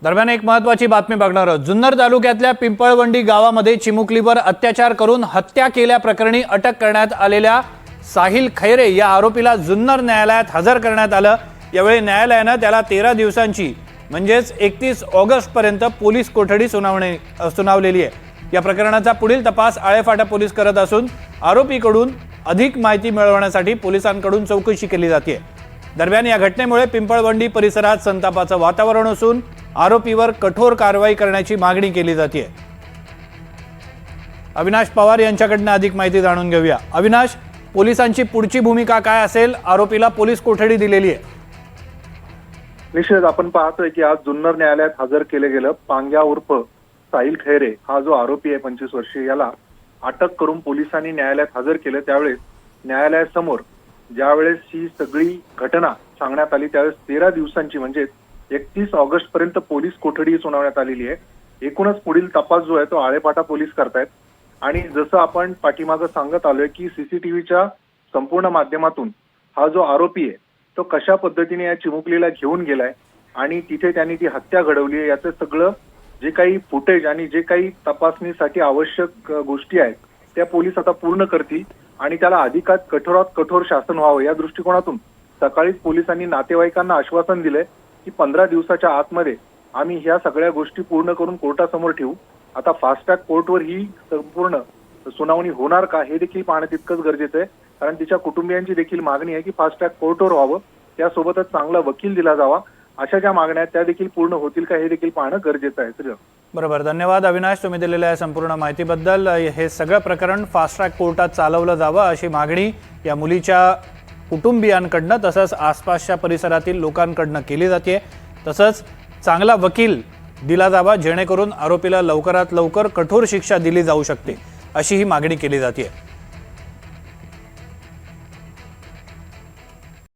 दरम्यान एक महत्त्वाची बातमी बघणार आहोत। जुन्नर तालुक्यातल्या पिंपळवंडी गावामध्ये चिमुकलीवर अत्याचार करून हत्या केल्याप्रकरणी अटक करण्यात आलेल्या साहिल खैरे या आरोपीला जुन्नर न्यायालयात हजर करण्यात आलं। यावेळी न्यायालयाने त्याला 13 दिवसांची म्हणजेच 31 ऑगस्ट पर्यंत पोलीस कोठडी सुनावलेली आहे। या प्रकरणाचा पुढील तपास आळेफाटा पोलीस करत असून आरोपीकडून अधिक माहिती मिळवण्यासाठी पोलिसांकडून चौकशी केली जाते। दरम्यान या घटनेमुळे पिंपळवंडी परिसरात संतापाचं वातावरण असून आरोपीवर कठोर कारवाई करण्याची मागणी केली जाते। अविनाश पवार यांच्याकडून अधिक माहिती जाणून घेऊया। अविनाश, पोलिसांची पुढची भूमिका काय असेल? आरोपीला पोलीस कोठडी दिलेली आहे। निश्चित आपण पाहतोय की आज जुन्नर न्यायालयात हजर केले गेलं पांग्या उर्फ साहिल खैरे हा जो आरोपी आहे 25 वर्षीय, याला अटक करून पोलिसांनी न्यायालयात हजर केलं। त्यावेळेस न्यायालयासमोर ज्यावेळेस ही सगळी घटना सांगण्यात आली त्यावेळेस 13 दिवसांची म्हणजे 31 ऑगस्ट पर्यंत पोलीस कोठडी सुनावण्यात आलेली आहे। एकूणच पुढील तपास जो आहे तो आळेपाटा पोलीस करतायत आणि जसं आपण पाठीमागं सांगत आलोय की सीसीटीव्हीच्या संपूर्ण माध्यमातून हा जो आरोपी आहे तो कशा पद्धतीने या चिमुकलीला घेऊन गेलाय आणि तिथे त्यांनी ती हत्या घडवली आहे याचं सगळं जे काही फुटेज आणि जे काही तपासणीसाठी आवश्यक गोष्टी आहेत त्या पोलीस आता पूर्ण करतील आणि त्याला अधिकात कठोरात कठोर शासन व्हावं या दृष्टिकोनातून सकाळीच पोलिसांनी नातेवाईकांना आश्वासन दिलंय की 15 दिवसाच्या आतमध्ये आम्ही ह्या सगळ्या गोष्टी पूर्ण करून कोर्टासमोर ठेवू। आता फास्ट ट्रॅक कोर्टवर ही संपूर्ण सुनावणी होणार का हे देखील पाहणं तितकंच गरजेचं आहे, कारण तिच्या कुटुंबियांची देखील मागणी आहे की फास्ट ट्रॅक कोर्टवर व्हावं, त्यासोबतच चांगला वकील दिला जावा। अशा ज्या मागण्या आहेत त्या देखील पूर्ण होतील का हे देखील पाहणं गरजेचं आहे। बरोबर, धन्यवाद अविनाश, तुम्ही दिलेल्या संपूर्ण माहितीबद्दल। हे सगळं प्रकरण फास्ट ट्रॅक कोर्टात चालवलं जावं अशी मागणी या मुलीच्या कुटुंबियांकडनं तसंच आसपासच्या परिसरातील लोकांकडनं केली जाते। तसंच चांगला वकील दिला जावा जेणेकरून आरोपीला लवकरात लवकर कठोर शिक्षा दिली जाऊ शकते अशी ही मागणी केली जाते।